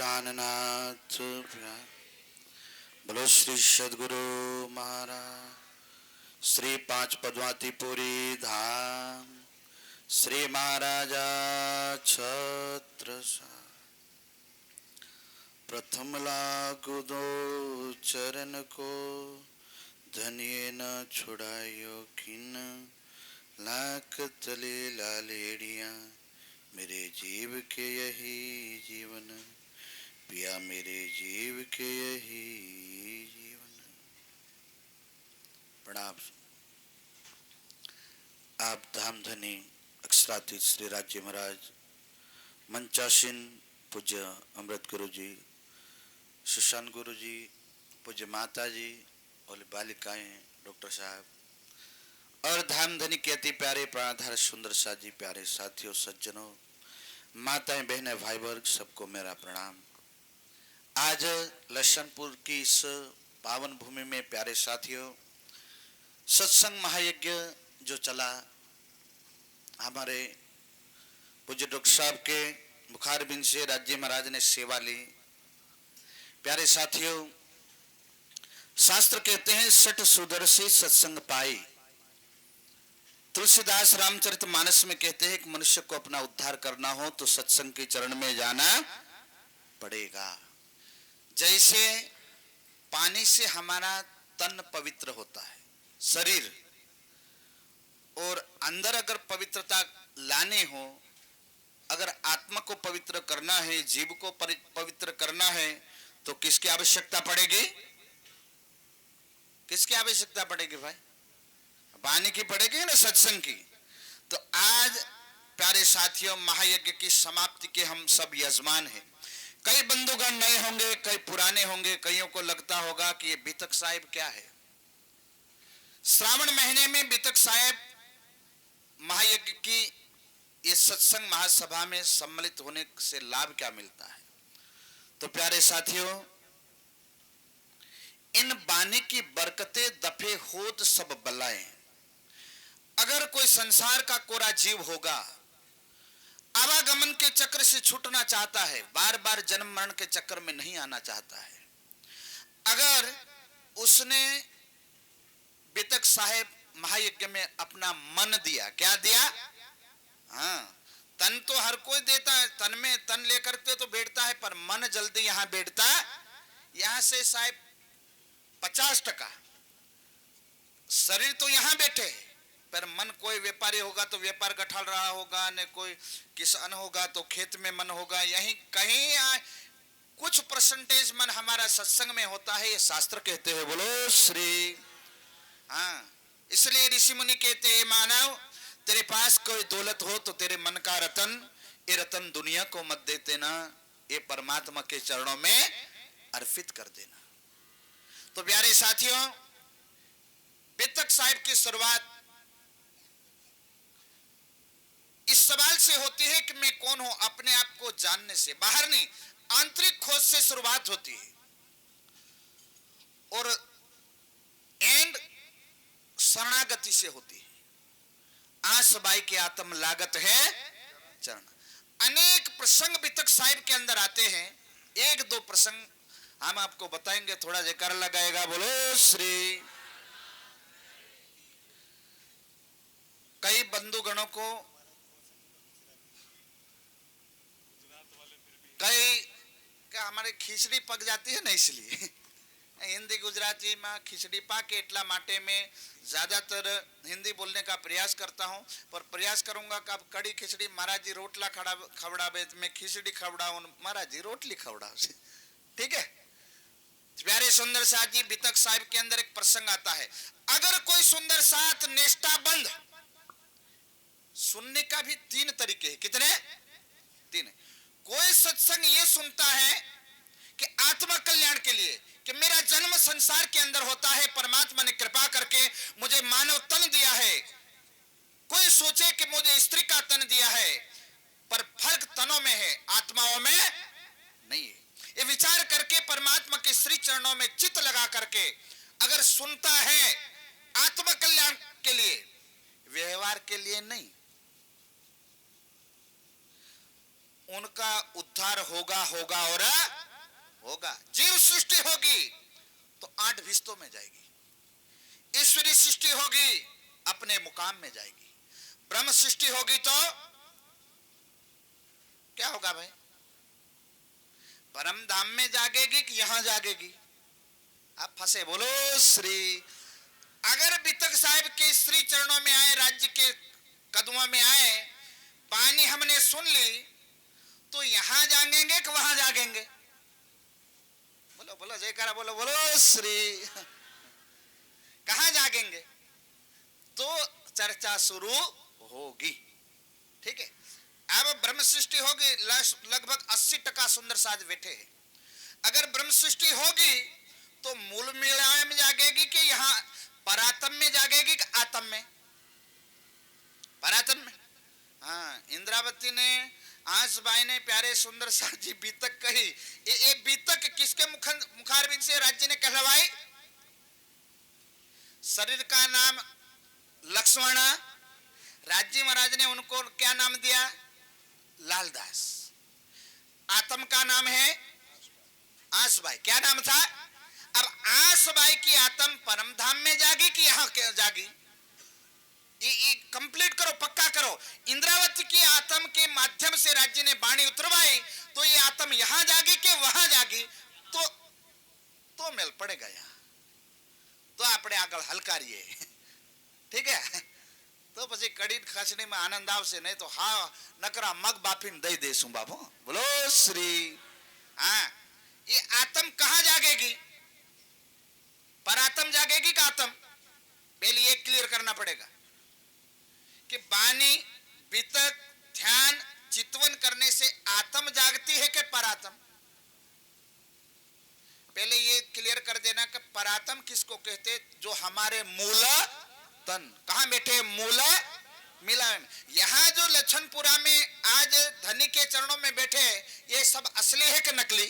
प्राणनाथ प्यार। बोलो श्री सद्गुरु महाराज। श्री पांच पद्मावतीपुरी धाम श्री महाराजा छत्रसा। प्रथम लागू दो चरण को धनिये न छुड़ायो किन लाख तले लालेड़िया मेरे जीव के यही जीवन पिया मेरे जीव के यही जीवन। प्रणाम। आप धामधनी अक्षरातीत श्री राज्य महाराज मंचासीन पूज्य अमृत गुरु जी, सुशांत गुरु जी, पूज्य माता जी और बालिकाएं डॉक्टर साहब और धामधनी के अति प्यारे प्राणधार सुंदर सा जी, प्यारे साथियों सज्जनों, माताएं बहनें भाई वर्ग, सबको मेरा प्रणाम। आज लक्षणपुर की इस पावन भूमि में प्यारे साथियों सत्संग महायज्ञ जो चला, हमारे पूज्य डॉक्टर साहब के मुखारबिंद से राज्य महाराज ने सेवा ली। प्यारे साथियों, शास्त्र कहते हैं सठ सुदर्शी सत्संग पाई। तुलसीदास रामचरितमानस में कहते हैं कि मनुष्य को अपना उद्धार करना हो तो सत्संग के चरण में जाना पड़ेगा। जैसे पानी से हमारा तन पवित्र होता है, शरीर, और अंदर अगर पवित्रता लाने हो, अगर आत्मा को पवित्र करना है, जीव को पवित्र करना है, तो किसकी आवश्यकता पड़ेगी? किसकी आवश्यकता पड़ेगी भाई? वाणी की पड़ेगी ना, सत्संग की। तो आज प्यारे साथियों महायज्ञ की समाप्ति के हम सब यजमान हैं। कई बंधुगण नए होंगे, कई पुराने होंगे, कईयों को लगता होगा कि ये बीतक साहिब क्या है। श्रावण महीने में बीतक साहिब महायज्ञ की ये सत्संग महासभा में सम्मिलित होने से लाभ क्या मिलता है? तो प्यारे साथियों, इन बानी की बरकते दफे होत सब बलाएं। अगर कोई संसार का कोरा जीव होगा, आवागमन के चक्र से छूटना चाहता है, बार बार जन्म मरण के चक्कर में नहीं आना चाहता है, अगर उसने बीतक साहेब महायज्ञ में अपना मन दिया, क्या दिया? हाँ, तन तो हर कोई देता है, तन में तन लेकर के तो बैठता है, पर मन जल्दी यहां बैठता। यहां से साहेब 50%, शरीर तो यहां बैठे, पर मन कोई व्यापारी होगा तो व्यापार गठाल रहा होगा, न कोई किसान होगा तो खेत में मन होगा, यहीं कहीं कुछ परसेंटेज मन हमारा सत्संग में होता है, ये शास्त्र कहते हैं। बोलो श्री। हाँ, इसलिए ऋषि मुनि कहते हैं मानव, तेरे पास कोई दौलत हो तो तेरे मन का रतन, ये रतन दुनिया को मत दे देना, ये परमात्मा के चरणों में अर्पित कर देना। तो प्यारे साथियों, बीतक साहिब की शुरुआत इस सवाल से होती है कि मैं कौन हूं, अपने आप को जानने से, बाहर नहीं, आंतरिक खोज से शुरुआत होती है। और एंड शरणागति से होती है। आस बाई की आत्म लागत है चरण। अनेक प्रसंग बीतक साहिब के अंदर आते हैं। एक दो प्रसंग हम आपको बताएंगे, थोड़ा जयकारा लगाएगा। बोलो श्री। कई बंधुगणों को कई क्या हमारे खिचड़ी पक जाती है ना, इसलिए हिंदी गुजराती में खिचड़ी पाके એટલા માટે मैं ज्यादातर हिंदी बोलने का प्रयास करता हूं, पर प्रयास करूंगा कि अब कड़ी खिचड़ी महाराज जी रोटला खवड़ावे, मैं खिचड़ी खवड़ाऊं, महाराज जी रोटली खवड़ावे। ठीक है। प्यारे सुंदर साथ जी, बीतक साहिब के अंदर एक प्रसंग आता है। अगर कोई सुंदर साथ निष्ठाबंध, सुनने का भी 3 तरीके हैं। कितने? 3। कोई सत्संग ये सुनता है कि आत्मा कल्याण के लिए, कि मेरा जन्म संसार के अंदर होता है, परमात्मा ने कृपा करके मुझे मानव तन दिया है। कोई सोचे कि मुझे स्त्री का तन दिया है, पर फर्क तनों में है, आत्माओं में नहीं है। ये विचार करके परमात्मा के श्री चरणों में चित्त लगा करके अगर सुनता है, आत्म कल्याण के लिए, व्यवहार के लिए नहीं, उनका उद्धार होगा होगा और होगा। जीव सृष्टि होगी तो 8 भिस्तों में जाएगी, ईश्वरी सृष्टि होगी अपने मुकाम में जाएगी, ब्रह्म सृष्टि होगी तो क्या होगा भाई? परम धाम में जागेगी कि यहां जागेगी? आप फंसे। बोलो श्री। अगर बितक साहिब के श्री चरणों में आए, राज्य के कदमों में आए, पानी हमने सुन ली तो यहां जागेंगे कि वहां जागेंगे? बोलो बोलो जयकारा बोलो, बोलो श्री। कहां जागेंगे? तो चर्चा शुरू होगी। ठीक है, अब ब्रह्म सृष्टि होगी, लगभग 80% सुंदर साज बैठे हैं। अगर ब्रह्म सृष्टि होगी तो मूल मिलाय में जागेगी कि यहां परातम में जागेगी कि आतम में? परातम में। हाँ, इंद्रावती ने, आसबाई ने, प्यारे सुंदर साज जी बीतक कही। ये बीतक किसके मुखारबिंद से राज्य ने कहलवाई? शरीर का नाम लक्ष्मण, राज्य महाराज ने उनको क्या नाम दिया? लालदास। आत्म का नाम है आसबाई। क्या नाम था? अब आसबाई की आत्म परम धाम में जागी कि यहां जागी? ये कंप्लीट करो, पक्का करो। इंद्रावती की आत्म के माध्यम से राज्य ने बाणी उतरवाई तो ये आत्म यहां जागी कि वहां जागी? तो मेल पड़ेगा यहां। तो આપણે આગળ હલકારીએ। ठीक है, तो પછી કડી ખાચડીમાં આનંદ આવશે, નહીં તો હા નકરા મગ બાફીને દઈ દેશું બાપુ। બોલો શ્રી। हाँ, ये आत्म कहां जागेगी? परात्म जागेगी का आत्म? पहले ये क्लियर करना पड़ेगा कि बानी, वितक, ध्यान, चितवन करने से आत्म जागती है कि परात्म? पहले ये क्लियर कर देना कि परात्म किसको कहते? जो हमारे मूल तन। कहां बैठे? मूल मिला में। यहां जो लक्षणपुरा में आज धनी के चरणों में बैठे, ये सब असली है कि नकली?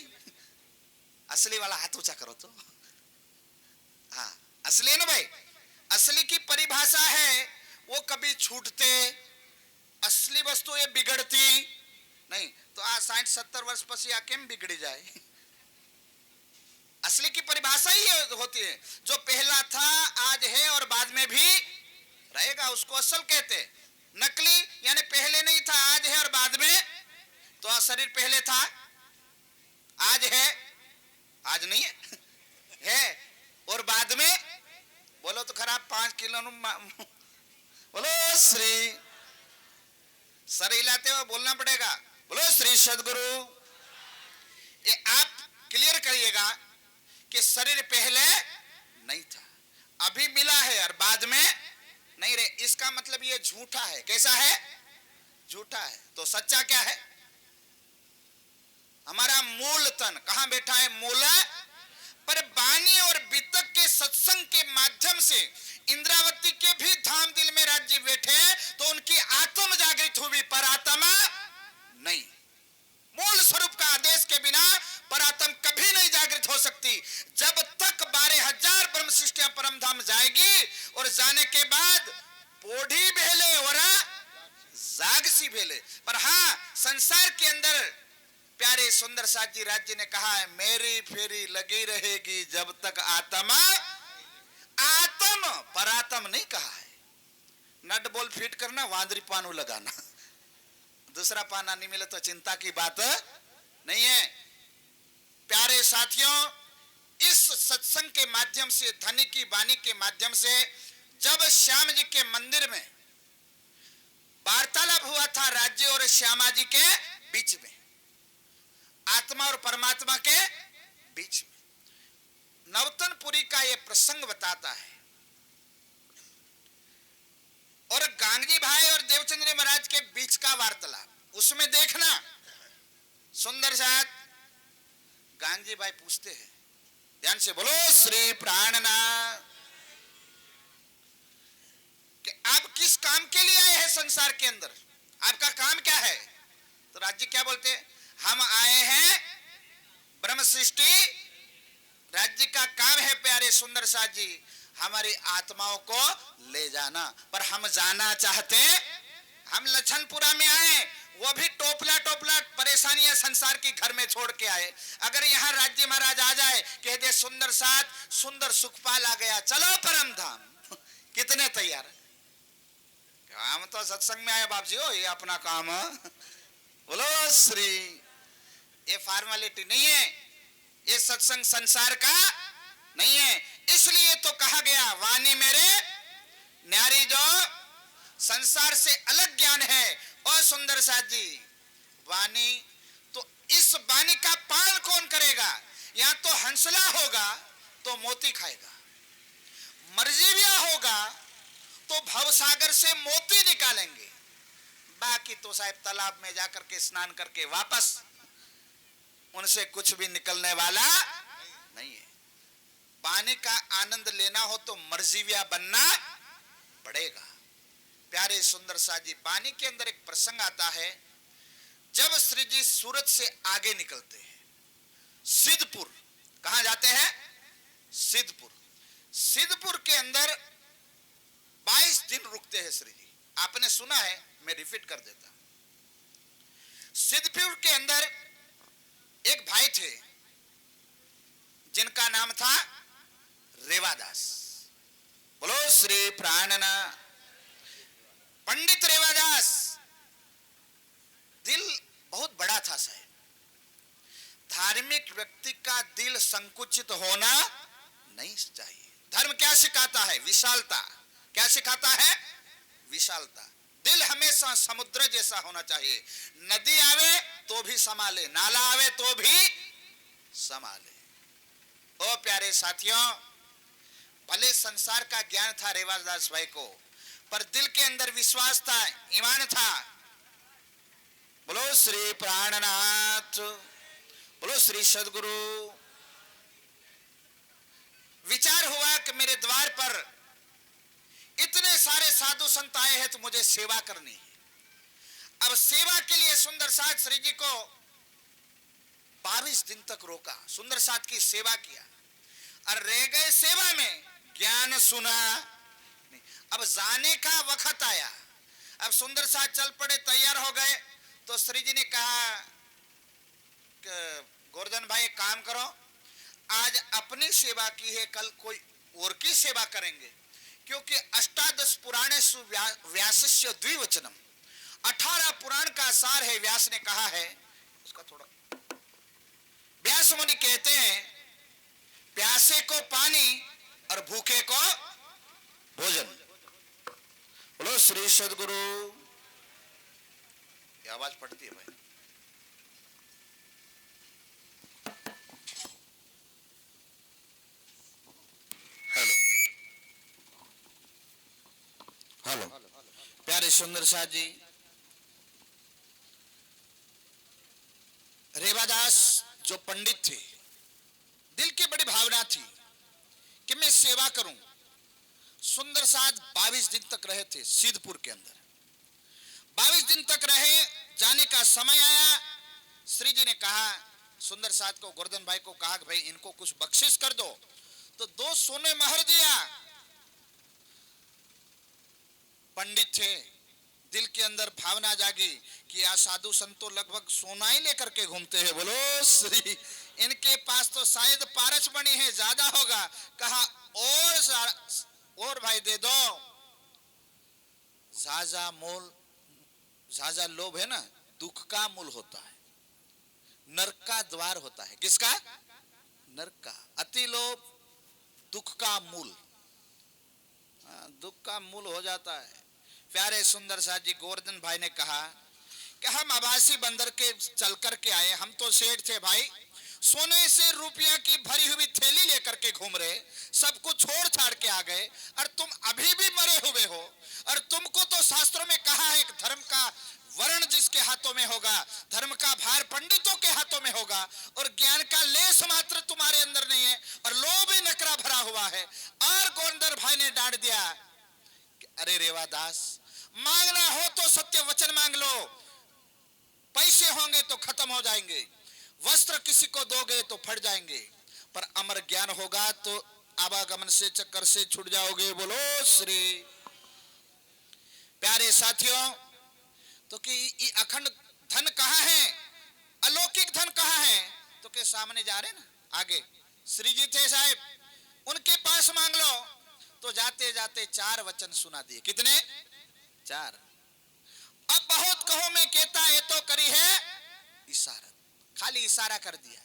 असली वाला हाथ ऊंचा करो तो। हाँ, असली है ना भाई। असली की परिभाषा है वो कभी छूटते, असली वस्तु ये बिगड़ती नहीं। तो आ 60-70 वर्ष पसी आ केम बिगड़ी जाए? असली की परिभाषा ही होती है, जो पहला था, आज है और बाद में भी रहेगा, उसको असल कहते। नकली यानी पहले नहीं था, आज है और बाद में। तो शरीर पहले था, आज है, आज नहीं है, है और बाद में। बोलो तो खराब 5 किलो। बोलो श्री। सर हिलाते हुए बोलना पड़ेगा, बोलो श्री सदगुरु। ये आप क्लियर करिएगा कि शरीर पहले नहीं था, अभी मिला है और बाद में नहीं रहे। इसका मतलब ये झूठा है। कैसा है? झूठा है। तो सच्चा क्या है? हमारा मूल तन कहां बैठा है? मूल पर। बानी और वितक के सत्संग के माध्यम से इंद्रावती के भी धाम दिल में राज्य बैठे तो उनकी आत्म जागृत हुई, पर आत्मा नहीं। मूल स्वरूप का आदेश के बिना परात्म कभी नहीं जागृत हो सकती। जब तक 12,000 ब्रह्म सृष्टियां परम धाम जाएगी और जाने के बाद पोढ़ी भेले और जागसी भेले। पर हाँ, संसार के अंदर प्यारे सुंदर साथ जी राज्य ने कहा है, मेरी फेरी लगी रहेगी जब तक आत्मा। आत्म परात्म नहीं कहा है। नट बोल फिट करना, वांदरी पानू लगाना, दूसरा पाना नहीं मिले तो चिंता की बात नहीं है। प्यारे साथियों, इस सत्संग के माध्यम से, धनी की वाणी के माध्यम से, जब श्याम जी के मंदिर में वार्तालाप हुआ था राज्य और श्यामा जी के बीच में, आत्मा और परमात्मा के बीच में, नवतनपुरी का यह प्रसंग बताता है। और गांगी भाई और देवचंद्र महाराज के बीच का वार्तालाप, उसमें देखना सुंदर साथ गांगी भाई पूछते हैं, ध्यान से बोलो श्री प्राणनाथ, कि आप किस काम के लिए आए हैं संसार के अंदर? आपका काम क्या है? तो राज्य क्या बोलते हैं? हम आए हैं ब्रह्म सृष्टि। राज्य का काम है प्यारे सुंदर साथ जी हमारी आत्माओं को ले जाना। पर हम जाना चाहते, हम लक्षणपुरा में आए, वो भी टोपला टोपला परेशानियां संसार की घर में छोड़ के आए। अगर यहाँ राज्य महाराज आ जाए, कह दे सुंदर साथ सुंदर सुखपाल आ गया, चलो परम धाम, कितने तैयार? हम तो सत्संग में आए बाप जी, हो ये अपना काम है। बोलो श्री, ये फॉर्मेलिटी नहीं है, ये सत्संग संसार का नहीं है। इसलिए तो कहा गया वाणी मेरे न्यारी जो संसार से अलग ज्ञान है। और सुंदर साथ जी वाणी, तो इस वाणी का पान कौन करेगा? या तो हंसला होगा तो मोती खाएगा, मर्जीविया होगा तो भवसागर से मोती निकालेंगे, बाकी तो साहब तालाब में जाकर के स्नान करके वापस, उनसे कुछ भी निकलने वाला नहीं है। पानी का आनंद लेना हो तो मर्जीविया बनना पड़ेगा। प्यारे सुंदर साथ जी, पानी के अंदर एक प्रसंग आता है, जब श्री जी सूरत से आगे निकलते हैं, सिद्धपुर, कहां जाते हैं? सिद्धपुर। सिद्धपुर के अंदर 22 दिन रुकते हैं श्री जी। आपने सुना है, मैं रिपीट कर देता। सिद्धपुर के अंदर एक भाई थे जिनका नाम था रेवादास। बोलो श्री प्राणनाथ। पंडित रेवादास, दिल बहुत बड़ा था साहब। धार्मिक व्यक्ति का दिल संकुचित होना नहीं चाहिए। धर्म क्या सिखाता है? विशालता। क्या सिखाता है? विशालता। दिल हमेशा समुद्र जैसा होना चाहिए, नदी आवे तो भी संभाले, नाला आवे तो भी संभाले। ओ प्यारे साथियों, भले संसार का ज्ञान था रेवादास भाई को, पर दिल के अंदर विश्वास था, ईमान था। बोलो श्री प्राणनाथ, बोलो श्री सदगुरु। विचार हुआ कि मेरे द्वार पर इतने सारे साधु संत आए हैं तो मुझे सेवा करनी है। अब सेवा के लिए सुंदर साथ श्री जी को 22 दिन तक रोका, सुंदर साथ की सेवा किया और रह गए सेवा में, ज्ञान सुना नहीं। अब जाने का वक्त आया, अब सुंदर साथ चल पड़े, तैयार हो गए, तो श्री जी ने कहा कि गोवर्धन भाई एक काम करो, आज अपनी सेवा की है, कल कोई और की सेवा करेंगे, क्योंकि अष्टादश पुराणेषु व्यासस्य द्विवचनम, 18 पुराण का सार है। व्यास ने कहा है, उसका थोड़ा, व्यास मुनि कहते हैं, प्यासे को पानी और भूखे को भोजन। बोलो श्री सदगुरु। ये आवाज पड़ती है भाई? Hello hello. प्यारे सुंदर साथ जी, रेवादास जो पंडित थे, दिल की बड़ी भावना थी कि मैं सेवा करूं। सुंदर साथ 22 दिन तक रहे थे सिद्धपुर के अंदर। 22 दिन तक रहे, जाने का समय आया, श्री जी ने कहा सुंदर साथ को, गोवर्धन भाई को कहा कि भाई इनको कुछ बख्शिश कर दो, तो 2 सोने महर दिया। पंडित थे, दिल के अंदर भावना जागी कि यह साधु संतो लगभग सोना ही लेकर के घूमते हैं। बोलो श्री, इनके पास तो शायद पारस बनी है, ज्यादा होगा। कहा और भाई दे दो। झाझा मोल, झाझा लोभ है ना, दुख का मूल होता है, नरक का द्वार होता है। किसका? नरक का। अति लोभ दुख का मूल, दुख का मूल हो जाता है। प्यारे सुंदर साथ जी, गोवर्धन भाई ने कहा कि हम आवासी बंदर के चल कर के आए, हम तो सेठ थे भाई, सोने से रुपया की भरी हुई थैली लेकर के घूम रहे, सब कुछ छोड़ छाड़ के आ गए, और तुम अभी भी मरे हुए हो। और तुमको तो शास्त्रों में कहा है कि धर्म का वर्ण जिसके हाथों में होगा, धर्म का भार पंडितों के हाथों में होगा, और ज्ञान का लेस मात्र तुम्हारे अंदर नहीं है, और लोभ ही नकरा भरा हुआ है। और गोविंदर भाई ने डांट दिया, अरे रेवादास, मांगना हो तो सत्य वचन मांग लो, पैसे होंगे तो खत्म हो जाएंगे, वस्त्र किसी को दोगे तो फट जाएंगे, पर अमर ज्ञान होगा तो आवागमन से चक्कर से छूट जाओगे। बोलो श्री। प्यारे साथियों, तो कि अखंड धन कहाँ है, अलौकिक धन कहाँ है, तो के सामने जा रहे ना, आगे श्री जी थे साहब, उनके पास मांग लो। तो जाते जाते 4 वचन सुना दिए। कितने? 4। अब बहुत कहो मैं कहता ये तो करी है इशारत, खाली इशारा कर दिया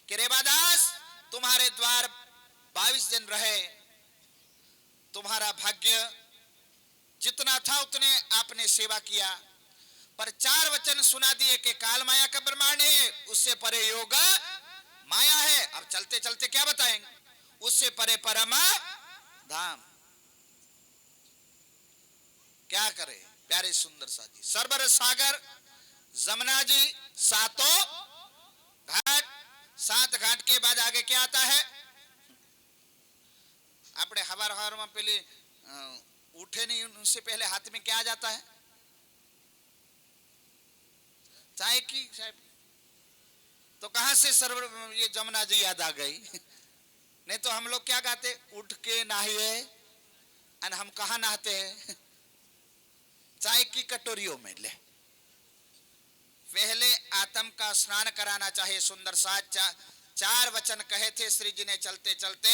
कि रेवादास तुम्हारे द्वार 22 दिन रहे, तुम्हारा भाग्य जितना था उतने आपने सेवा किया, पर 4 वचन सुना दिए कि काल माया का ब्रह्मांड है, उससे परे योग माया है। अब चलते चलते क्या बताएंगे, उससे परे परम धाम। क्या करे प्यारे सुंदर सा जी, सरबर सागर जमुना जी, 7 घाट, 7 घाट के बाद आगे क्या आता है? अपने हवार हवार में पहले उठे नहीं, उनसे पहले हाथ में क्या आ जाता है? चाय की साहब। तो कहां से सरवर ये जमुना जी याद आ गई? नहीं तो हम लोग क्या गाते, उठ के नहाए, और हम कहा नहाते हैं? चाय की कटोरियों में। ले पहले आत्म का स्नान कराना चाहिए। सुंदर सा 4 वचन कहे थे श्री जी ने चलते चलते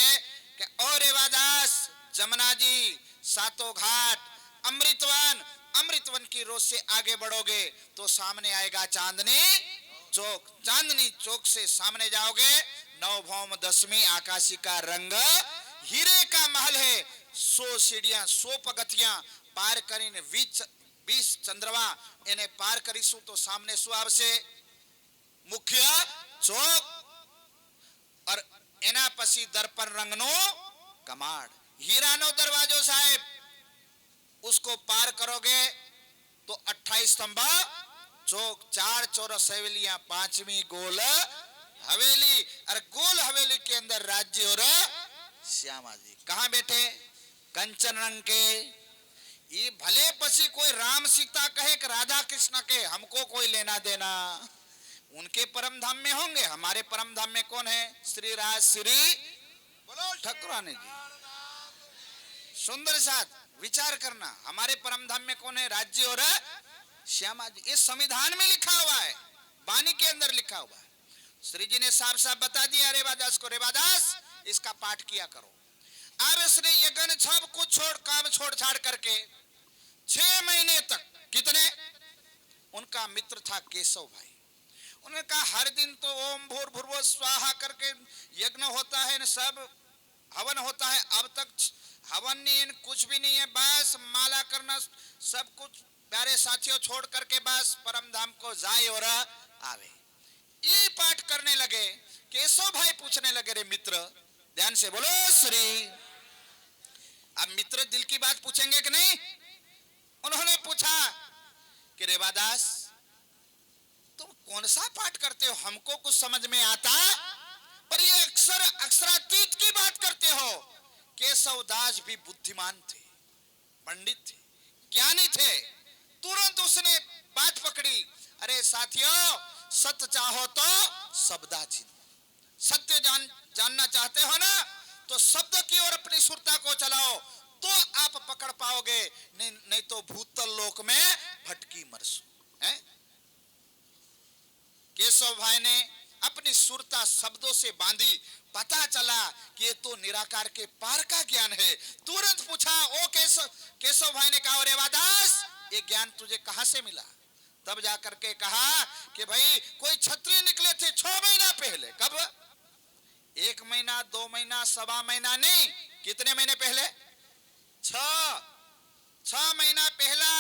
कि ओ रेवादास जमुना जी, 7 घाट, अमृतवन, अमृतवन की रोज से आगे बढ़ोगे तो सामने आएगा चांदनी चौक, चांदनी चौक से सामने जाओगे, 9 भौम 10वीं आकाशी का रंग, हीरे का महल है, 100 सीढ़ियां, 100 पगथियां पार કરીને 20 चंद्रवा इन्हें पार करीशु तो सामने શું આવશે? મુખ્ય ચોક, और એના પછી દર્પણ રંગનો કમાડ, હીરાનો દરવાજો સાહેબ, उसको पार करोगे तो 28 स्तंभ चौक, 4 चौरस हवेलियां, 5वीं गोल हवेली, और गोल हवेली के अंदर राज्य और श्यामा जी कहां बैठे? कंचन रंग के। ये भले पसी कोई राम सीता कहे कि राधा कृष्ण कहे, हमको कोई लेना देना, उनके परम धाम में होंगे, हमारे परम धाम में कौन है? श्री राज श्री ठाकुरानी जी। सुंदर साथ विचार करना, हमारे परम धाम में कौन है? राज्य और श्यामा जी। ये संविधान में लिखा हुआ है, वाणी के अंदर लिखा हुआ है। श्री जी ने साफ साफ बता दिया रेवादास को, रेवादास इसका पाठ किया करो। अब इसने यज्ञ सब कुछ छोड़, काम छोड़ छाड़ करके 6 महीने तक, कितने? उनका मित्र था केशव भाई, उन्होंने कहा हर दिन तो ओम भूर्भुवः स्वाहा करके यज्ञ होता है, सब हवन होता है, अब तक हवन नहीं, कुछ भी नहीं है, बस माला करना, सब कुछ प्यारे साथियों छोड़ करके बस परम धाम को जाए और आवे। ये पाठ करने लगे, केशव भाई पूछने लगे, रे मित्र, ध्यान से बोलो श्री। अब मित्र दिल की बात पूछेंगे कि नहीं? उन्होंने पूछा कि रेवादास तुम कौन सा पाठ करते हो, हमको कुछ समझ में आता, पर ये अक्षरातीत की बात करते हो। केशव दास भी बुद्धिमान थे, पंडित थे, ज्ञानी थे, तुरंत उसने बात पकड़ी, अरे साथियों सत्य चाहो तो शब्दा चिन्ह, सत्य जानना चाहते हो ना, तो शब्द की ओर अपनी सुरता को चलाओ तो आप पकड़ पाओगे, नहीं तो भूतल लोक में भटकी मरसो। केशव भाई ने अपनी सुरता शब्दों से बांधी, पता चला कि ये तो निराकार के पार का ज्ञान है। तुरंत पूछा, ओ केशव भाई ने कहा, रेवादास ये ज्ञान तुझे कहां से मिला? तब जाकर के कहा कि भाई कोई क्षत्रिय निकले थे 6 महीना पहले। कब? 1 महीना, 2 महीना, 1.25 महीना नहीं, कितने महीने पहले? 6 महीना पहला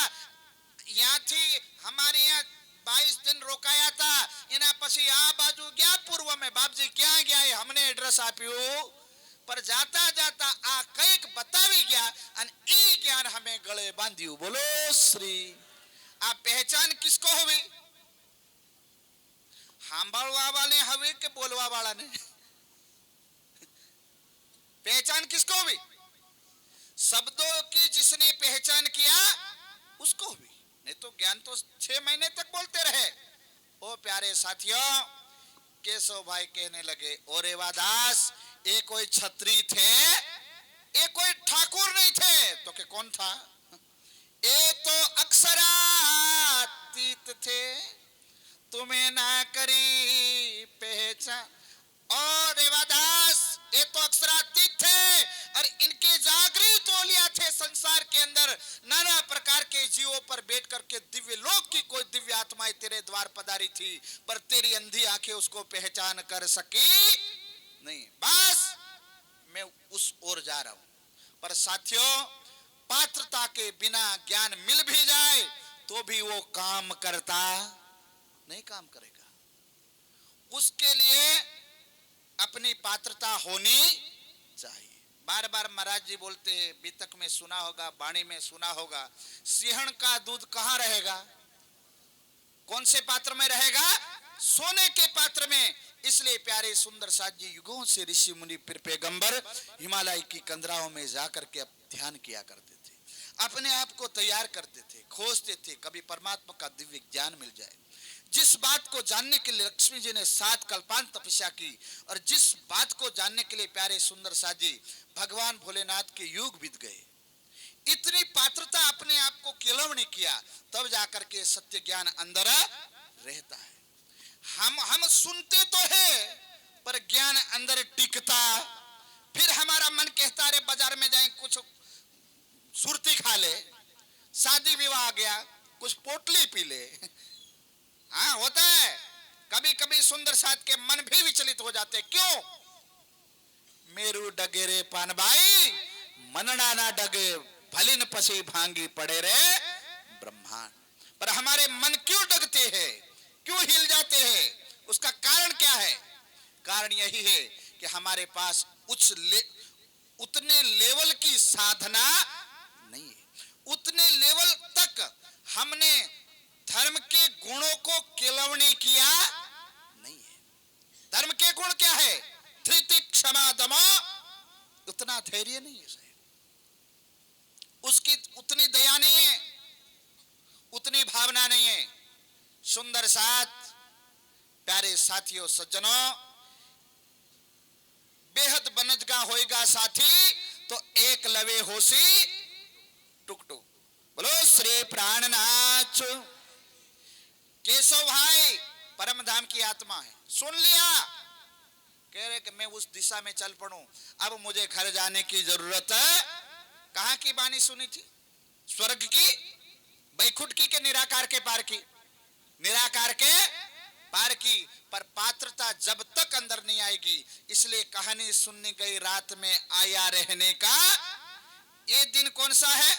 यहाँ थी, हमारे यहाँ 22 दिन रोकाया था, इना पसी आ बाजू गया पूर्व में, बापजी क्या गया है, हमने एड्रेस आप्યું, पर जाता जाता आ कईक बतावी गया અને ई ज्ञान हमें गले बांध्યું। बोलो श्री। आ पहचान किसको हुई? सांभळवा वाले हुई के बोलवा वाला ने? पहचान किसको हुई? शब्दों की जिसने पहचान किया उसको हुई, नहीं तो ज्ञान तो 6 महीने तक बोलते रहे। ओ प्यारे साथियों, केशव भाई कहने लगे, ओ रेवादास ये कोई छत्री थे, ये कोई ठाकुर नहीं थे। तो के कौन था? ये तो अक्षरातीत थे। तुम्हें ना करी पहचान। और देवादास ये तो अक्षरातीत थे और इनके जागृत ओलिया थे संसार के अंदर। नाना प्रकार के जीवों पर बैठ करके दिव्य लोक की कोई दिव्य आत्माएं तेरे द्वार पधारी थी, पर तेरी अंधी आंखें उसको पहचान कर सकी नहीं। बस मैं उस ओर जा रहा हूं। पर साथियों, पात्रता के बिना ज्ञान मिल भी जाए तो भी वो काम करता नहीं, काम करेगा। उसके लिए अपनी पात्रता होनी चाहिए। बार बार महाराज जी बोलते हैं, बीतक में सुना होगा, वाणी में सुना होगा, सिंहण का दूध कहां रहेगा? कौन से पात्र में रहेगा? सोने के पात्र में। इसलिए प्यारे सुंदर साथ जी युगों से ऋषि मुनि फिर पैगंबर हिमालय की कंदराओं में जाकर के ध्यान किया करते थे, अपने आप को तैयार करते थे, खोजते थे कभी परमात्मा का दिव्य ज्ञान मिल जाए। जिस बात को जानने के लिए लक्ष्मी जी ने 7 कल्पांत तपस्या की और जिस बात को जानने के लिए प्यारे सुंदर साथ जी भगवान भोलेनाथ के युग बीत गए, इतनी पात्रता अपने आप को केलवनी किया, तब जाकर के सत्य ज्ञान अंदर रहता है। हम सुनते तो है पर ज्ञान अंदर टिकता। फिर हमारा मन कहता है बाजार में जाए कुछ सुरती खा ले, शादी विवाह आ गया कुछ पोटली पी ले। हाँ होता है, कभी कभी सुंदर साथ के मन भी विचलित हो जाते। क्यों? मेरू डगे रे पान भाई, मनना ना डगे, फलिन पसी भांगी पड़े रे ब्रह्मांड। पर हमारे मन क्यों डगते हैं, क्यों हिल जाते हैं? उसका कारण क्या है? कारण यही है कि हमारे पास उतने लेवल की साधना नहीं है, उतने लेवल तक हमने धर्म के गुणों को केलवनी किया नहीं है। धर्म के गुण क्या है? धृति क्षमा दमा, उतना धैर्य नहीं है साहब, उसकी उतनी दया नहीं है, उतनी भावना नहीं है। सुंदर साथ प्यारे साथियों सज्जनों, बेहद बनजगा होएगा साथी तो एक लवे होसी टुक टुक। बोलो श्री प्राणनाथ। केशव भाई परम धाम की आत्मा है, सुन लिया, कह रहे कि मैं उस दिशा में चल पड़ूं, अब मुझे घर जाने की जरूरत है। कहां की बानी सुनी थी? स्वर्ग की, बैकुंठ की के निराकार के पार की? निराकार के पार की। पर पात्रता जब तक अंदर नहीं आएगी, इसलिए कहानी सुननी गई रात में आया रहने का। ये दिन कौन सा है?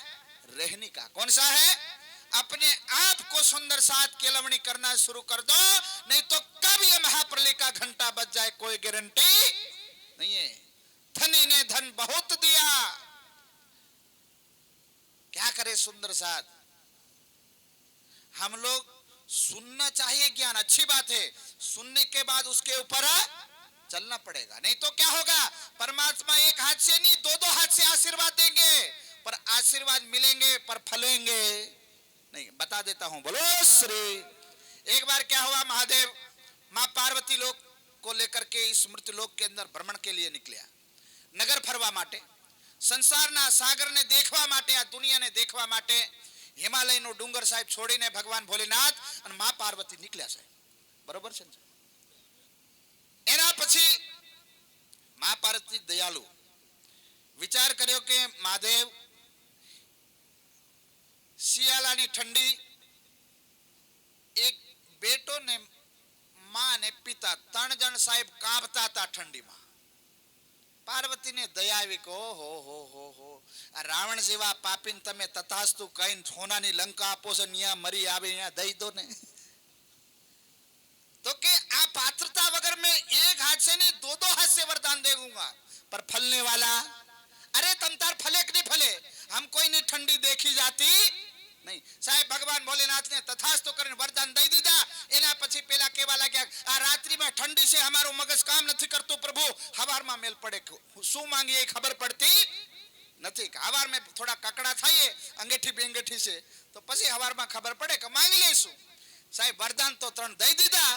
रहने का। कौन सा है? अपने आप को सुंदर साथ केलवनी करना शुरू कर दो, नहीं तो कब ये महाप्रलय का घंटा बज जाए कोई गारंटी नहीं है। धनी ने धन बहुत दिया, क्या करे सुंदर साथ? हम लोग सुनना चाहिए ज्ञान, अच्छी बात है, सुनने के बाद उसके ऊपर चलना पड़ेगा, नहीं तो क्या होगा? परमात्मा एक हाथ से नहीं, दो हाथ से आशीर्वाद देंगे, पर आशीर्वाद मिलेंगे पर फलेंगे नहीं। बता देता हूं, बोलो श्री। एक बार क्या हुआ, महादेव मां पार्वती लोक को लेकर के इस मृत्यु लोक के अंदर भ्रमण के लिए निकलिया, नगर फरवा माटे, संसाરના સાગરને देखवा માટે, આ દુનિયાને देखवा માટે હિમાલયનો ડુંગર સાહેબ છોડીને ભગવાન ભોલેનાથ અને માં પાર્વતી નીકળ્યા સાહેબ, બરોબર છે? એના પછી માં પાર્વતી દયાળુ વિચાર કર્યો કે મહાદેવ શિયાળાની ठंडी, એક બેટો ને માં ને પિતા 3 જણ સાહેબ કાંપતા હતા ઠંડીમાં। पार्वती ने दया આવી કે ઓહો હો હો હો, આ રાવણ જેવા પાપીને તમે તથાસ્તુ કહીને સોનાની લંકા આપો છો, ન્યા મરી આવે ન્યા દઈ દો ને। तो कि आ पात्रता वगर मैं एक हाथ से नहीं, दो हाथ से वरदान दे दूंगा, पर फलने वाला, अरे तम तार फले कि नहीं फले, हम कोई नहीं ठंडी देखी जाती नहीं साहेब। भगवान भोलेनाथ ने तथास्तु કરીને वरदान દઈ દીધા। એના પછી પેલા કેવા લાગ્યા, આ રાત્રિમાં ठंडी से हमारो मगज काम નથી કરતું प्रभु, हवाરમાં મેલ પડે, શું માંગીએ ખબર પડતી નથી। हवार में थोड़ा ककड़ा थाઈએ अंगेठी बेंगेठी से, तो પછી हवाરમાં खबर પડે કે માંગી લઈશું। સાહેબ વરદાન તો 3 દઈ દીધા।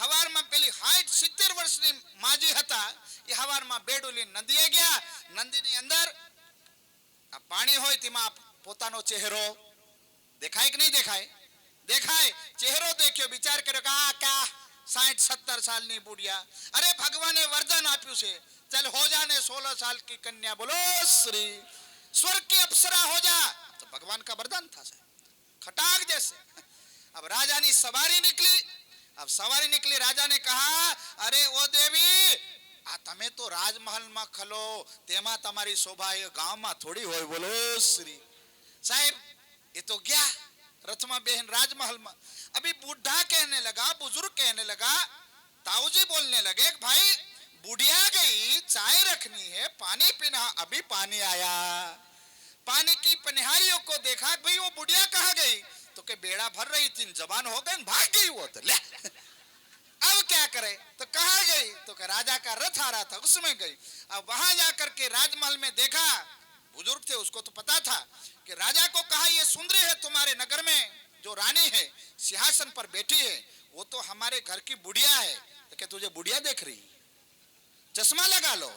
हवाરમાં પેલી હાઈટ 70 વર્ષની માજી હતા, એ हवाરમાં બેડુલી નદીએ ગયા। નદીની અંદર આ પાણી હોય તેમાં પોતાનો ચહેરો દેખાય કે નહીં દેખાય? देखा है चेहरो देखियो विचार करो क्या 60-70 साल नहीं बुढ़िया अरे भगवान ने वरदान आप्यू से चल हो जाने 16 साल की कन्या बोलो श्री स्वर्ग की अप्सरा हो जा तो भगवान का वरदान था साहब खटाक जैसे अब राजा ने सवारी निकली अब सवारी निकली राजा ने कहा अरे ओ देवी आ तमे तो राजमहल में खलो तेमा तमारी शोभा ये गांव में थोड़ी होय बोलो श्री साहब ये तो गया रथ में बेहन राजमहल में अभी बूढ़ा कहने लगा बुजुर्ग कहने लगा ताऊजी बोलने लगे भाई बुढ़िया गई चाय रखनी है पानी पीना अभी पानी आया पानी की पनिहारियों को देखा भाई वो बुढ़िया कहाँ गई तो के बेड़ा भर रही थी जवान हो गए भाग गई वो तो ले अब क्या करे तो कहाँ गई तो के राजा का रथ आ रहा था उसमें गई अब वहां जाकर के राजमहल में देखा बुजुर्ग थे उसको तो पता था कि राजा को कहा ये सुंदरी है तुम्हारे नगर में जो रानी है सिंहासन पर बैठी है वो तो हमारे घर की बुढ़िया है तो क्या तुझे बुढ़िया देख रही चश्मा लगा लो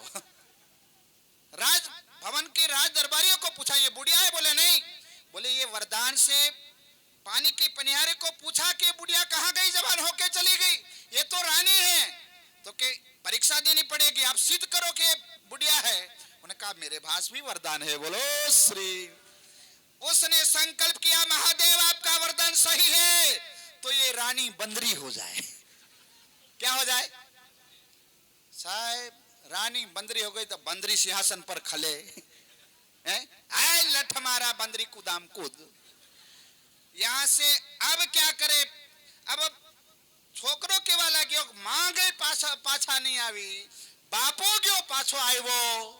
राज भवन के राज दरबारियों को पूछा ये बुढ़िया है बोले नहीं बोले ये वरदान से पानी की पनिहारे को पूछा कि बुढ़िया कहाँ गई जवान होके चली गई ये तो रानी है तो के परीक्षा देनी पड़ेगी आप सिद्ध करो कि बुढ़िया है उन्होंने कहा मेरे पास भी वरदान है बोलो श्री उसने संकल्प किया महादेव आपका वरदान सही है तो ये रानी बंदरी हो जाए क्या हो जाए साहब रानी बंदरी हो गई तो बंदरी सिंहासन पर खले आए लठ मारा बंदरी कूदाम कूद यहां से अब क्या करे अब छोकरो केवा लाग्यो मां गई पाछा नहीं आवी बापो गयो पाछो આવ્યો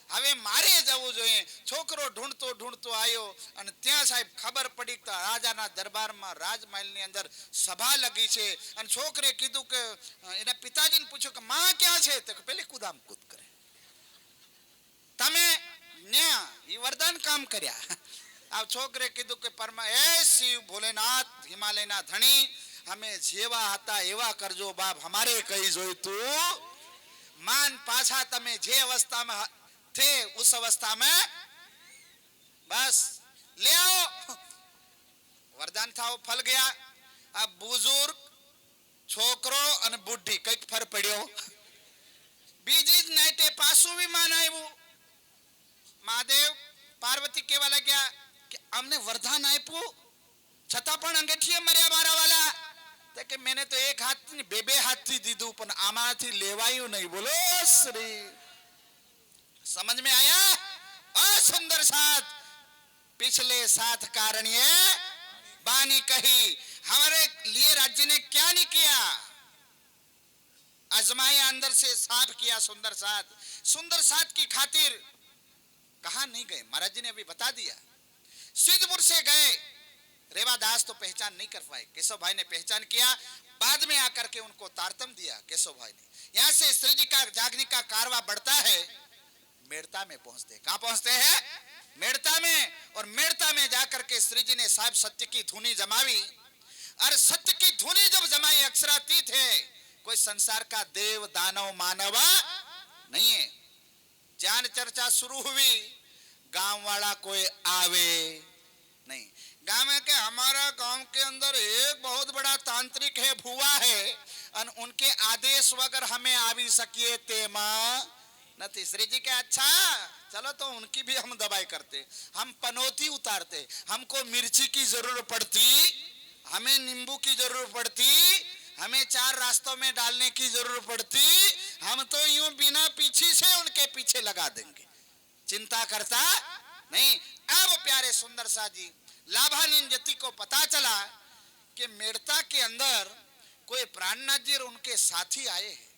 હવે મારે જવું જોઈએ છોકરો ઢૂંઢતો આવ્યો અને ત્યાં સાહેબ ખબર પડી કે રાજાના દરબારમાં રાજમહેલની અંદર સભા લગી છે અને છોકરે કીધું કે એના પિતાજીને પૂછ્યું કે માં ક્યાં છે તો પેલી કૂદામ કૂદ કરે તમે ન્યા ઈ વરદાન કામ કર્યા अब छोकरे कीधु के परमा ए शिव भोलेनाथ हिमालयना धनी हमें जेवा हता एवा करजो बाप हमारे कही जोई तू मान पाछा तमे जे अवस्था में थे उस अवस्था में बस ले आओ वरदान था वो फल गया अब बुजुर्ग छोकरो और बुढ़ी कई फर पड़ो बीजी नाइटे पासू भी मान आयु महादेव पार्वती केवा लग्या कि हमने वरदान आप्यू छता पण अंगेठीए मर्या मारा वाला तो कि मैंने तो एक हाथ बेबे हाथ थी दीदू पण आमाथी लेवायू नहीं बोलो श्री समझ में आया सुंदर साथ पिछले 7 कारणीय बानी कही हमारे लिए राज्य ने क्या नहीं किया आजमाया अंदर से साफ किया सुंदर साथ की खातिर कहा नहीं गए महाराज जी ने अभी बता दिया सिद्धपुर से गए रेवादास तो पहचान नहीं कर पाए केशव भाई ने पहचान किया बाद में आकर के उनको तारतम दिया केशव भाई ने यहां से श्री जी का जागने का कारवा बढ़ता है मेड़ता में पहुंचते कहां पहुंचते हैं मेड़ता में और मेड़ता में जाकर के श्री जी ने साहब सत्य की धुनी जमावी और सत्य की धुनी जब जमाई अक्षरातीत है कोई संसार का देव दानव मानव नहीं है ज्ञान चर्चा शुरू हुई गांव वाला कोई आवे नहीं गांव में के हमारा गांव के अंदर एक बहुत बड़ा तांत्रिक है भुआ है और उनके आदेश वगर हमें आवी सकिए तेमा नहीं श्री जी के अच्छा चलो तो उनकी भी हम दवाई करते हम पनौती उतारते हमको मिर्ची की जरूरत पड़ती हमें नींबू की जरूरत पड़ती हमें 4 रास्तों में डालने की जरूरत पड़ती हम तो यूं बिना पीछे से उनके पीछे लगा देंगे चिंता करता नहीं अब प्यारे सुंदर सा जी लाभानिंजति को पता चला कि मेड़ता के अंदर कोई प्राणनाथ जी और उनके साथी आए हैं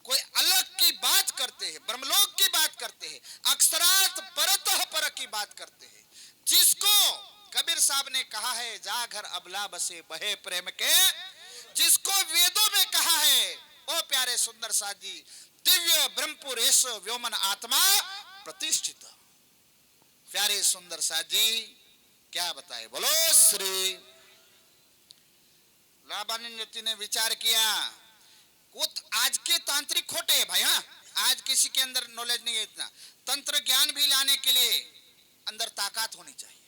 कोई अलग की बात करते हैं ब्रह्मलोक की बात करते हैं अक्षरात परतः पर की बात करते हैं जिसको कबीर साहब ने कहा है जा घर अबला बसे बहे प्रेम के जिसको वेदों में कहा है ओ प्यारे सुंदर सा जी दिव्य ब्रह्मपुर व्योमन आत्मा प्रतिष्ठित प्यारे सुंदर सा जी क्या बताए बोलो श्री लाभानिंजति ने विचार किया आज के तांत्रिक खोटे है भाई हाँ आज किसी के अंदर नॉलेज नहीं है इतना तंत्र ज्ञान भी लाने के लिए अंदर ताकत होनी चाहिए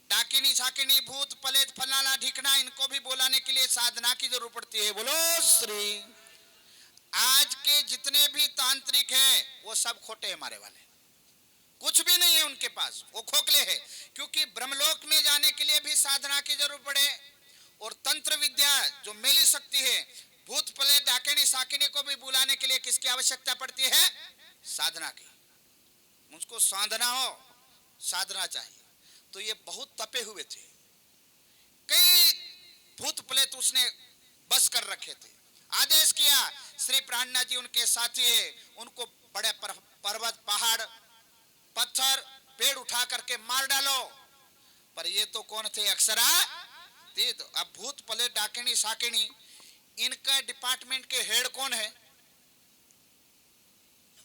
डाकिनी शाकिनी भूत प्रेत फलाना ढिकना इनको भी बुलाने के लिए साधना की जरूरत पड़ती है। बोलो श्री। आज के जितने भी तांत्रिक हैं वो सब खोटे हैं, हमारे वाले कुछ भी नहीं है उनके पास, वो खोखले हैं। क्योंकि ब्रह्मलोक में जाने के लिए भी साधना की जरूरत पड़े, और तंत्र विद्या जो मेली शक्ति है, भूत प्रेत डाकिनी शाकिनी को भी बुलाने के लिए किसकी आवश्यकता पड़ती है? साधना की। मुझको साधना हो, साधना चाहिए। तो ये बहुत तपे हुए थे, कई भूत प्रेत उसने बस कर रखे थे। आदेश किया, श्री प्राणनाथ जी उनके साथी है, उनको बड़े पर्वत पहाड़ पत्थर पेड़ उठा करके मार डालो। पर ये तो कौन थे? अक्षरा थे। तो अब भूत प्रेत डाकिनी शाकिनी इनका डिपार्टमेंट के हेड कौन है?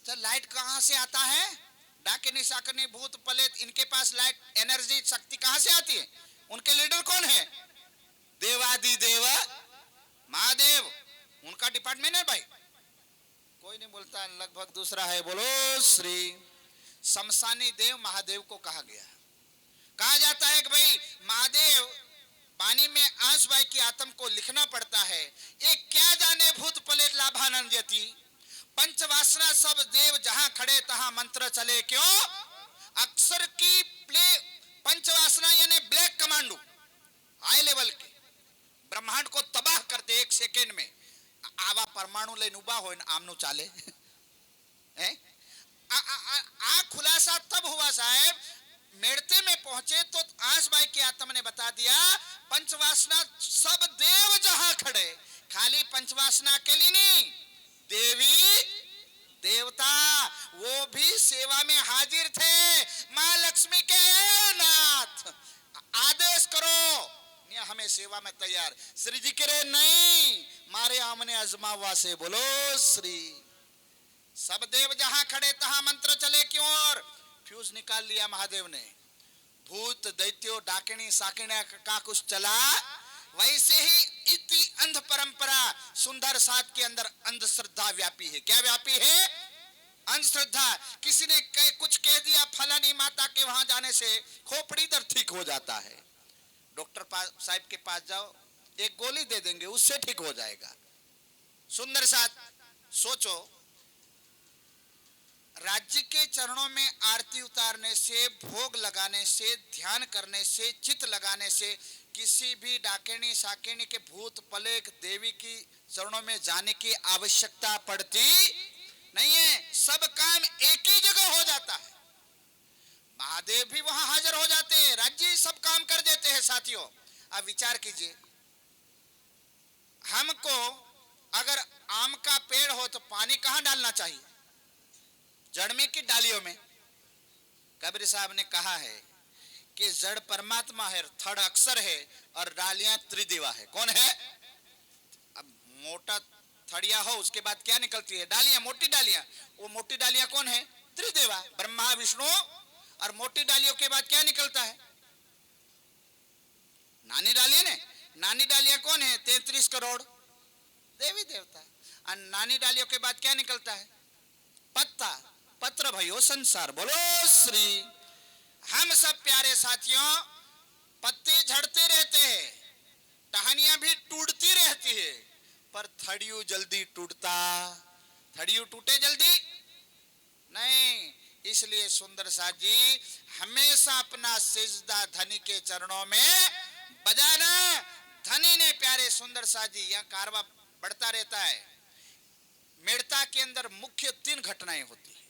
तो लाइट कहां से आता है? डाकिनी शाकिनी भूत प्रेत इनके पास लाइट एनर्जी शक्ति कहां से आती है? उनके लीडर कौन है? देवादि देव महादेव, उनका डिपार्टमेंट है भाई। कोई नहीं बोलता, लगभग दूसरा है। बोलो श्री। शमशानी देव महादेव को कहा गया, कहा जाता है कि भाई महादेव पानी में आंस बाई की आत्म को लिखना पड़ता है। ये क्या जाने भूत प्रेत लाभानंद यति, पंचवासना सब देव जहां खड़े तहां मंत्र चले। क्यों? अक्षर की प्ले पंचवासना यानी ब्लैक कमांडो हाई लेवल के ब्रह्मांड को तबाह कर दे एक सेकेंड में। आवा परमाणु लेने उबा हो आमनु चाले है? आ खुलासा तब हुआ साहब, मेड़ते में पहुंचे तो आसबाई की आत्मा ने बता दिया, पंचवासना सब देव जहां खड़े, खाली पंचवासना के लिए नहीं, देवी देवता वो भी सेवा में हाजिर थे। मां लक्ष्मी के नाथ आदेश करो, हमें सेवा में तैयार। श्री जी कह रहे नहीं, मारे आमने अजमावा से। बोलो श्री। सब देव जहां खड़े तहां मंत्र चले। क्यों? और फ्यूज निकाल लिया महादेव ने। भूत दैत्यो डाकिनी शाकिनी का कुछ चला, वैसे ही इति अंध परंपरा सुंदर साथ के अंदर अंधश्रद्धा व्यापी है। क्या व्यापी है? अंधश्रद्धा। किसी ने कुछ कह दिया फलानी माता के वहां जाने से खोपड़ी दर्द ठीक हो जाता है, डॉक्टर साहब के पास जाओ, एक गोली दे देंगे, उससे ठीक हो जाएगा। सुंदर साथ सोचो, राज्य के चरणों में आरती उतारने से, भोग लगाने से, ध्यान करने से, चित लगाने से किसी भी डाकिनी शाकिनी के भूत प्रेत देवी की चरणों में जाने की आवश्यकता पड़ती नहीं है। सब काम एक ही जगह हो जाता है। महादेव भी वहां हाजिर हो जाते हैं, राज्य सब काम कर देते हैं। साथियों अब विचार कीजिए, हमको अगर आम का पेड़ हो तो पानी कहां डालना चाहिए? जड़ में की डालियों में? कबीर साहब ने कहा है कि जड़ परमात्मा है, थड़ अक्षर है और डालियां त्रिदेवा है। कौन है? अब मोटा थड़िया हो उसके बाद क्या निकलती है? डालियां, मोटी डालियां। वो मोटी डालियां कौन है? त्रिदेवा, ब्रह्मा विष्णु। और मोटी डालियों के बाद क्या निकलता है? नानी डालियां ने। नानी डालियां कौन है? 33 करोड़ देवी देवता। और नानी डालियों के बाद क्या निकलता है? पत्ता, पत्र भयो संसार। बोलो श्री। हम सब प्यारे साथियों, पत्ते झड़ते रहते हैं, टहनियां भी टूटती रहती है, पर थड़ियों जल्दी टूटता? थड़ियों टूटे जल्दी नहीं। इसलिए सुंदर साथ जी हमेशा अपना सिजदा धनी के चरणों में बजाना। धनी ने प्यारे सुंदर साथ जी, यहाँ कारवा बढ़ता रहता है। मेड़ता के अंदर मुख्य 3 घटनाएं होती है।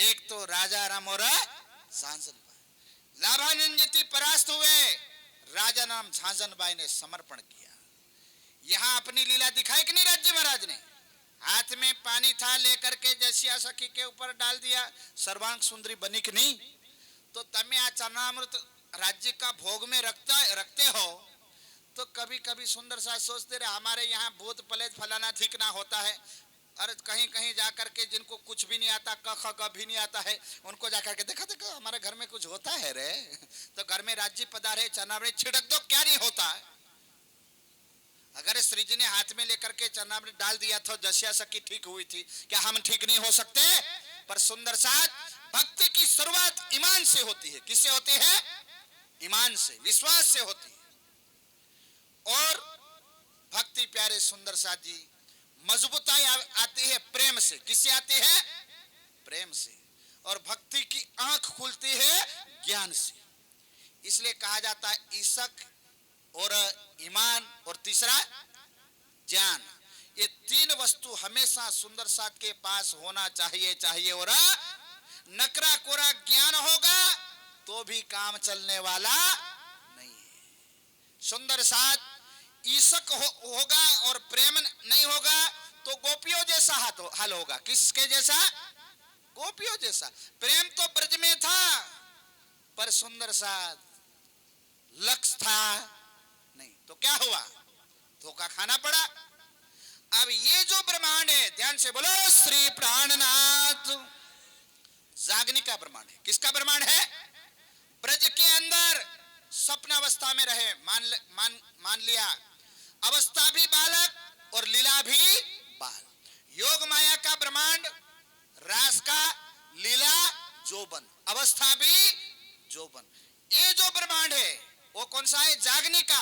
एक तो राजा राम और झांझन बाई। लाभानंद परास्त हुए, राजा नाम झांझन बाई ने समर्पण किया। यहां अपनी लीला दिखाई कि नहीं? राज्य महाराज ने हाथ में पानी था, लेकर के जैसिया सखी के ऊपर डाल दिया, सर्वांग सुंदरी बनी कि नहीं? तो तमें आ चरणामृत राज्य का भोग में रखते हो, तो कभी कभी सुंदर सा सोचते रहे हमारे यहाँ भूत प्रेत फलाना ठीक ना होता है। अरे कहीं कहीं जाकर के जिनको कुछ भी नहीं आता, क ख ग भी नहीं आता है, उनको जाकर के देखा देखा हमारे घर में कुछ होता है रे, तो घर में राज्य पधारे चरणामृत छिड़क दो, क्या नहीं होता है। अगर श्री जी ने हाथ में लेकर के चरणामृत डाल दिया तो जसिया सखी ठीक हुई थी, क्या हम ठीक नहीं हो सकते? पर सुंदर साथ भक्ति की शुरुआत ईमान से होती है। किससे होती है? ईमान से, विश्वास से होती है। और भक्ति प्यारे सुंदर साथ जी मजबूताई आती है प्रेम से। किससे आती है? प्रेम से। और भक्ति की आंख खुलती है ज्ञान से। इसलिए कहा जाता है ईशक और ईमान और तीसरा ज्ञान। ये तीन वस्तु हमेशा सुंदर साथ के पास होना चाहिए और नकरा कोरा ज्ञान होगा तो भी काम चलने वाला नहीं है। सुंदर साथ ईशक होगा और प्रेम नहीं होगा तो गोपियों जैसा हाल होगा। किसके जैसा? गोपियों जैसा। प्रेम तो ब्रज में था पर सुंदर साथ लक्ष्य था नहीं, तो क्या हुआ? धोखा खाना पड़ा। अब ये जो ब्रह्मांड है, ध्यान से बोलो श्री प्राणनाथ, जागने का ब्रह्मांड है। किसका ब्रह्मांड है? ब्रज के अंदर स्वप्नावस्था में रहे, मान लिया अवस्था भी बालक और लीला भी बाल। योग माया का ब्रह्मांड, रास का, लीला जोबन, अवस्था भी जोबन। ये जो ब्रह्मांड है वो कौन सा है? जागने का।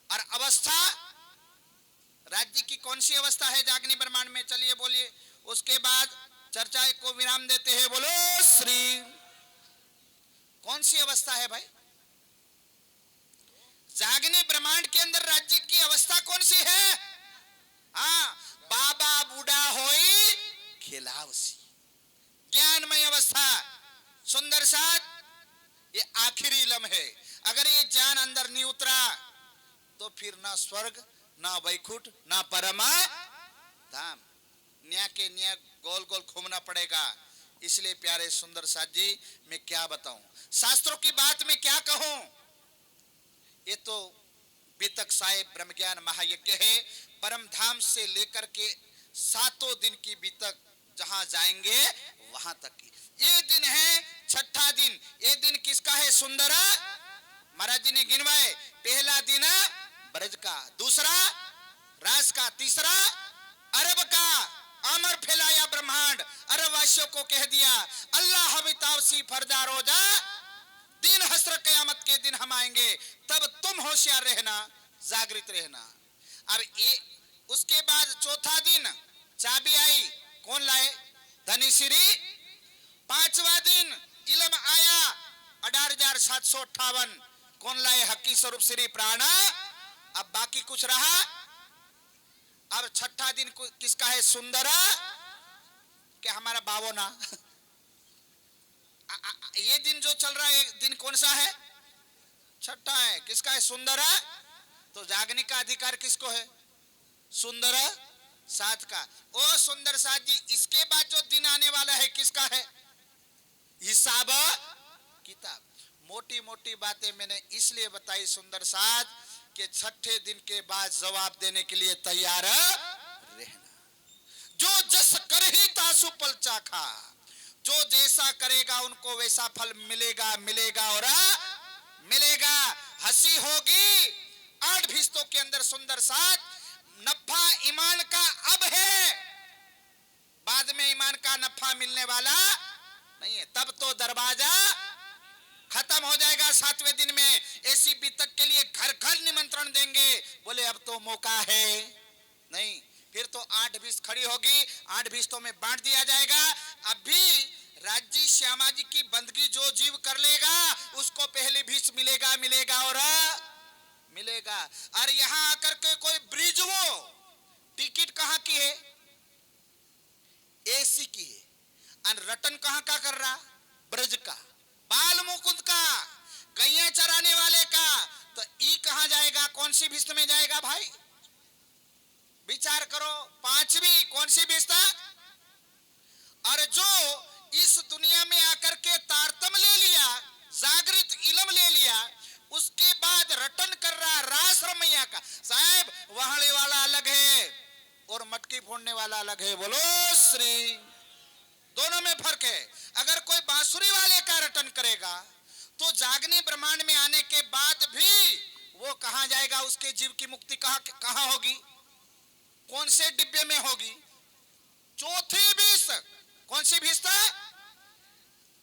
और अवस्था, राज्य की कौन सी अवस्था है जागने ब्रह्मांड में? चलिए बोलिए, उसके बाद चर्चा को विराम देते हैं। बोलो श्री। कौन सी अवस्था है भाई? जागने ब्रह्मांड के अंदर राज्य की अवस्था कौन सी है? हाँ, बाबा बूढ़ा होई खिलावसी, ज्ञानमय अवस्था। सुंदर साथ ये आखिरी लम्हे। अगर ये ज्ञान अंदर नहीं उतरा तो फिर ना स्वर्ग, ना वैकुंठ, ना परमा धाम। न्याय के न्याय गोल गोल घूमना पड़ेगा। इसलिए प्यारे सुंदर साथ जी मैं क्या बताऊं, शास्त्रों की बात में क्या कहूं। ये तो बीतक साहेब ब्रह्म ज्ञान महायज्ञ है। परम धाम से लेकर के 7 दिन की बीतक जहां जाएंगे वहां तक की। ये दिन है छठा दिन। ये दिन किसका है? सुंदर महाराज जी ने गिनवाए। पहला दिन ब्रज का, दूसरा रास का, तीसरा अरब का। अमर फैलाया ब्रह्मांड, अरब वासियों को कह दिया अल्लाह अमिताभ सी फरदा रोजा, दिन हस्र कयामत के दिन हम आएंगे, तब तुम होशियार रहना, जागृत रहना। अब ये उसके बाद चौथा दिन चाबी आई, कौन लाए? धनी श्री। पांचवा दिन इलम आया 18,758, कौन लाए? हकी स्वरूप श्री प्राणा। अब बाकी कुछ रहा। अब छठा दिन किसका है? सुंदर। क्या हमारा बाबो ना? ये दिन जो चल रहा है दिन कौन सा है? छठा है। किसका है? सुंदर। तो जागने का अधिकार किसको है? सुंदर साथ का। ओ सुंदर साथ जी, इसके बाद जो दिन आने वाला है किसका है? हिसाब किताब। मोटी मोटी बातें मैंने इसलिए बताई सुंदर साथ कि छठे दिन के बाद जवाब देने के लिए तैयार रहना। जो जस कर ही तासु पल चाखा, जो जैसा करेगा उनको वैसा फल मिलेगा, मिलेगा और मिलेगा। हंसी होगी 8 भिस्तों के अंदर सुंदर साथ। नफा ईमान का अब है, बाद में ईमान का नफा मिलने वाला नहीं है। तब तो दरवाजा खत्म हो जाएगा 7वें दिन में। ऐसी बीतक के लिए घर घर निमंत्रण देंगे। बोले अब तो मौका है नहीं, फिर तो 8 भीस्त खड़ी होगी, 8 भीस्तों में बांट दिया जाएगा। अभी राज्य श्यामा जी की बंदगी जो जीव कर लेगा उसको पहली भीस्त मिलेगा, मिलेगा और मिलेगा। और यहां आकर के कोई ब्रिज हो, टिकट कहां की है? एसी की है। और रटन कहां का कर रहा? ब्रज का, बाल मुकुंद का, गैया चराने वाले का। तो ई कहां जाएगा? कौन सी भिस्त में जाएगा भाई? विचार करो। 5वीं कौन सी भिस्त? और जो इस दुनिया में आकर के तारतम ले लिया, जागृत इलम ले लिया, उसके बाद रटन कर रहा रास रमैया का। साहब वहाड़े वाला अलग है और मटकी फोड़ने वाला अलग है। बोलो श्री। दोनों में फर्क है। अगर कोई बांसुरी वाले का रटन करेगा तो जागने ब्रह्मांड में आने के बाद भी वो कहां जाएगा? उसके जीव की मुक्ति कहां होगी? कौन से डिब्बे में होगी? चौथी भीस्त। कौन सी भीस्त?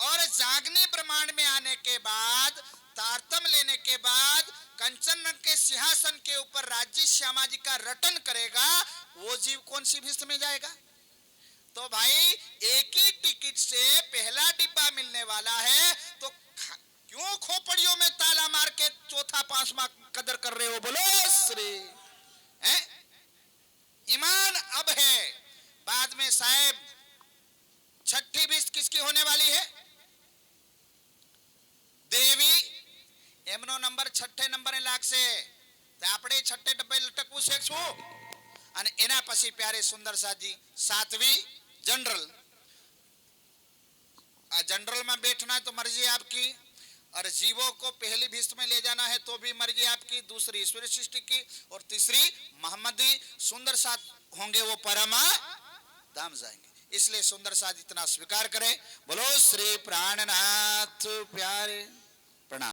और जागने ब्रह्मांड में आने के बाद स्वार्थम लेने के बाद कंचन रंग के सिंहासन के ऊपर राज्य श्यामा जी का रटन करेगा, वो जीव कौन सी भीष्म में जाएगा? तो भाई एक ही टिकट से पहला डिब्बा मिलने वाला है, तो क्यों खोपड़ियों में ताला मार के चौथा पांचवा कदर कर रहे हो? बोलो श्री ईमान अब है। बाद में साहेब छठी भीष्म किसकी होने वाली है? देवी એમનો નંબર છઠ્ઠે નંબરે લાગશે, તો આપણે છઠ્ઠે ડબ્બે લટકવું છે શું? અને એના પછી પ્યારે સુંદર સાજી સાતવી जनरल। जनरल में बैठना तो मर्जी आपकी, और जीवों को पहली भीष्म में ले जाना है तो भी मर्जी आपकी, दूसरी ईश्वरी सृष्टि की, और तीसरी मोहम्मदी सुंदर साथ होंगे वो परमा धाम जाएंगे। इसलिए सुंदर साथ इतना स्वीकार करें। बोलो श्री प्राणनाथ प्यारे।